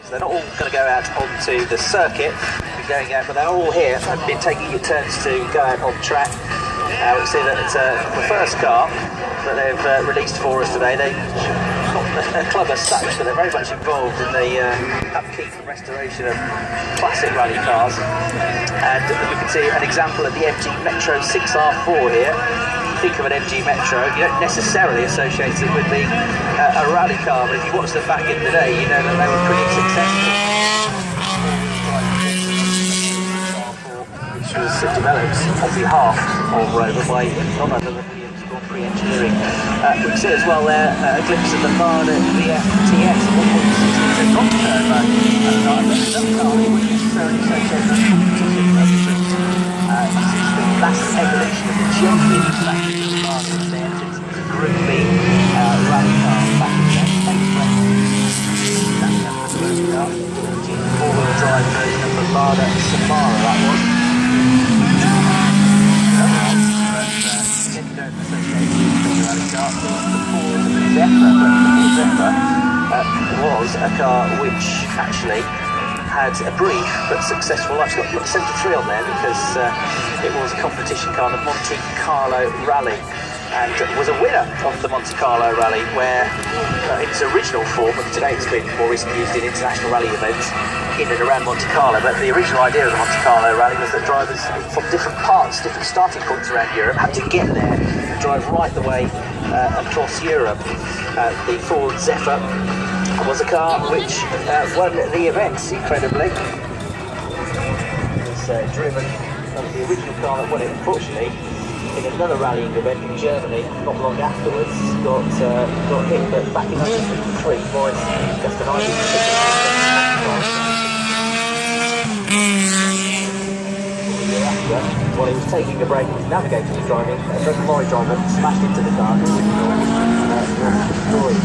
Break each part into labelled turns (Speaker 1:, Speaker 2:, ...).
Speaker 1: So they're not all going to go out onto the circuit, going out, but they're all here and been taking your turns to go out on track. We can see that the first car that they've released for us today, they're not a club as such, but they're very much involved in the upkeep and restoration of classic rally cars. And we can see an example of the MG Metro 6R4 here. Think of an MG Metro, you don't necessarily associate it with a rally car, but if you watch them back in the day, you know that they were pretty successful. Which was developed on behalf of Rover by none other than Grand Prix Engineering. We can see as well there a glimpse of the Marder VFTS 1.6 long turbo. Another car we wouldn't necessarily associate with competition purposes. This is the last evolution of the genuine factory of the Marder there. It's a Group B rally car back in the four-wheel drive version of the Marder Samara, that was. Was a car which actually had a brief but successful life. It's got 73 on there because it was a competition car, the Monte Carlo Rally, and was a winner of the Monte Carlo Rally, where in its original form, and today it's been more recently used in international rally events in and around Monte Carlo, but the original idea of the Monte Carlo Rally was that drivers from different parts, different starting points around Europe had to get there and drive right the way across Europe. The Ford Zephyr was a car which won the event, incredibly. It was driven, the original car that won it, unfortunately, in another rallying event in Germany not long afterwards, got hit, but back in 1953 by just an while he was taking a break, his navigator was driving, a drunk lorry driver smashed into the car and was destroyed.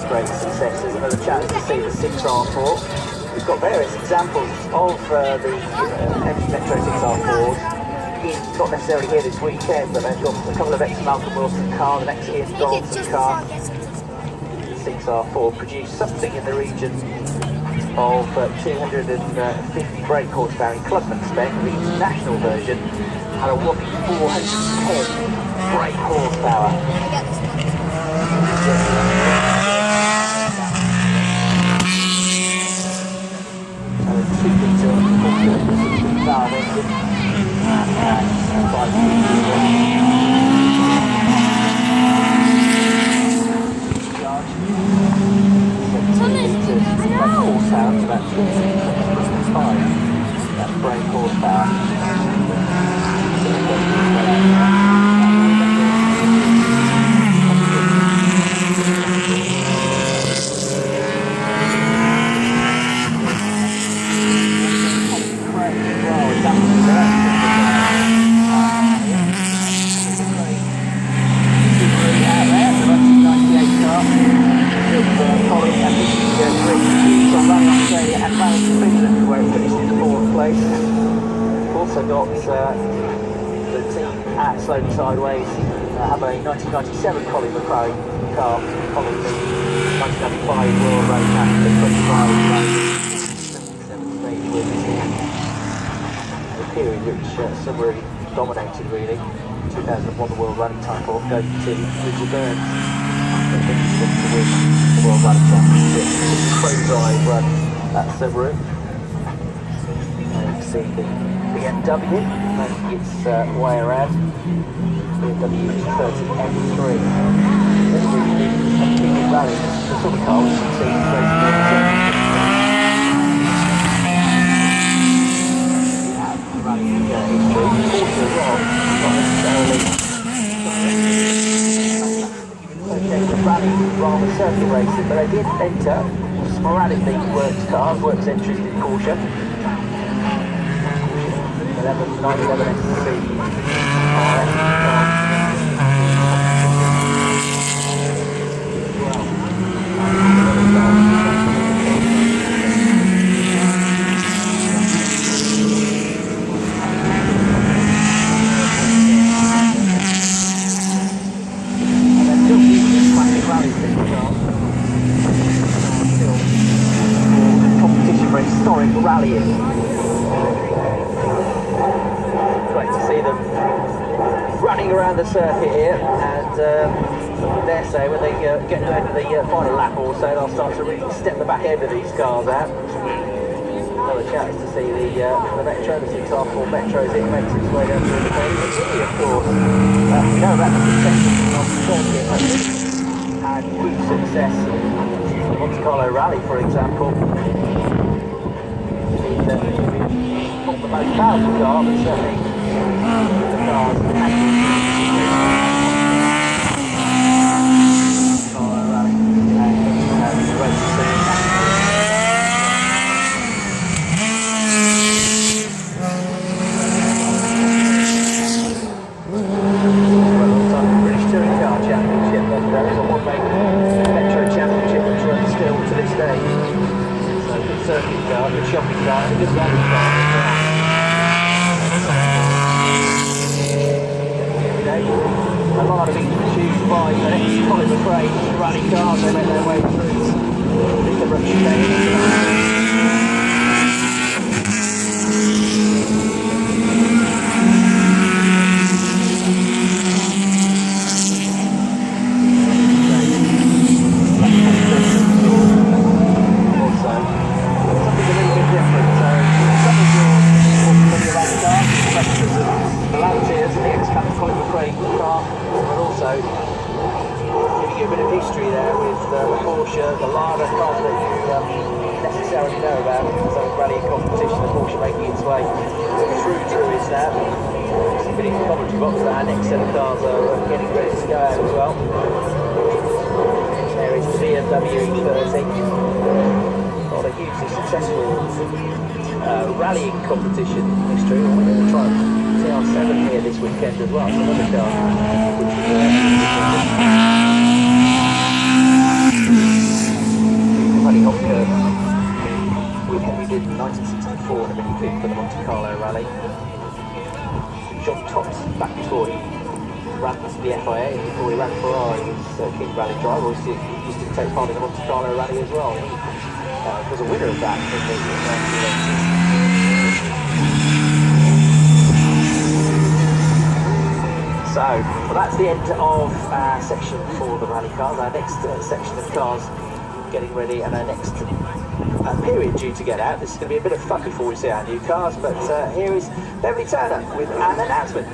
Speaker 1: Great successes. Another challenge to see the 6R4. We've got various examples of the MG Metro 6R4s, not necessarily here this weekend, but they've got a couple of ex-Malcolm Wilson cars, an ex-Ian Donaldson car. The 6R4 produced something in the region of 250 brake horsepower in Clubman spec. The international version had a whopping 410 brake horsepower. That's brake horsepower. Also got the team at Slowly Sideways have a 1997 Colin McRae car following the 1995 World Rally Championship 25 stage wins, a period which Subaru dominated really. 2001 the World Rally title going to Richard Burns to win the World Rally Championship. Pro drive run at Subaru. See the BMW making its way around. BMW 30 M3. change of rally rather circuit racing, but they did enter sporadically works cars, works entries in Porsche. 911 SC competition for historic rallying. Great to see them running around the circuit here, and dare say when they get to the end of the final lap or so, they'll start to really step the back end of these cars out. Another chance to see the Metro, the 6R4 Metro, as it makes its way down through the corner. Of course, we know about the success of the circuit, and huge success in the Monte Carlo Rally, for example. It's not the most powerful car, but certainly the cars circuit car, the shopping car, and a good rally car. A lot of English by the next Oliver Craig rally cars, they make their way through the rupture the Lada cars that you necessarily know about. So rally competition, the Porsche making its way through is now. Beneath the commentary box, our next set of cars are getting ready to go out as well. There is the BMW E30. Got a hugely successful rallying competition history. We're going to try TR7 here this weekend as well. Another car which is we did in 1964 in a mini coupe for the Monte Carlo Rally. John Tops, back before he ran the FIA, before he ran Ferrari, was King Rally driver. He used to take part in the Monte Carlo Rally as well. He was a winner of that in the 1980s. So, well, that's the end of our section for the rally cars. Our next section of cars getting ready, and our next period due to get out. This is going to be a bit of fun before we see our new cars, but here is Beverly Turner with an announcement.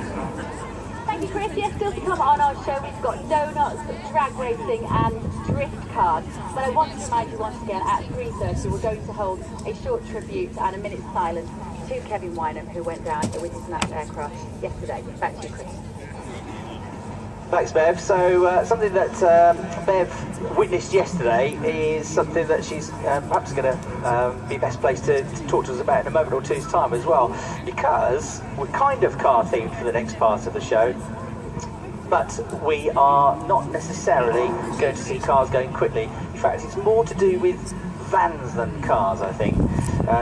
Speaker 2: Thank you, Chris. Yes, still to come on our show, we've got donuts, drag racing and drift cars. But I want to remind you once again, at 3:30 we're going to hold a short tribute and a minute's silence to Kevin Wynham, who went down with his snatch aircraft yesterday. Back to you, Chris.
Speaker 1: Thanks, Bev. So something that Bev witnessed yesterday is something that she's perhaps going to be best placed to talk to us about in a moment or two's time as well, because we're kind of car themed for the next part of the show, but we are not necessarily going to see cars going quickly. In fact, it's more to do with vans than cars, I think,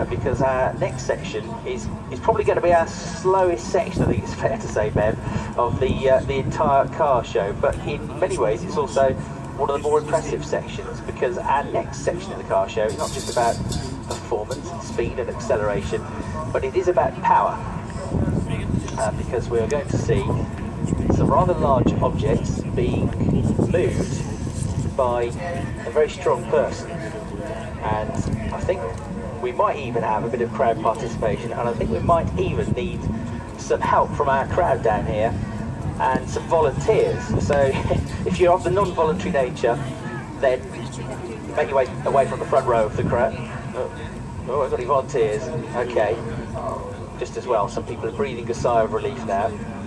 Speaker 1: because our next section is probably going to be our slowest section, I think it's fair to say, Bev, of the entire car show. But in many ways, it's also one of the more impressive sections, because our next section of the car show is not just about performance, speed and acceleration, but it is about power, because we are going to see some rather large objects being moved by a very strong person. And I think we might even have a bit of crowd participation, and I think we might even need some help from our crowd down here and some volunteers. So if you're of the non-voluntary nature, then make your way away from the front row of the crowd. Oh, I've got any volunteers? Okay. Just as well, some people are breathing a sigh of relief now.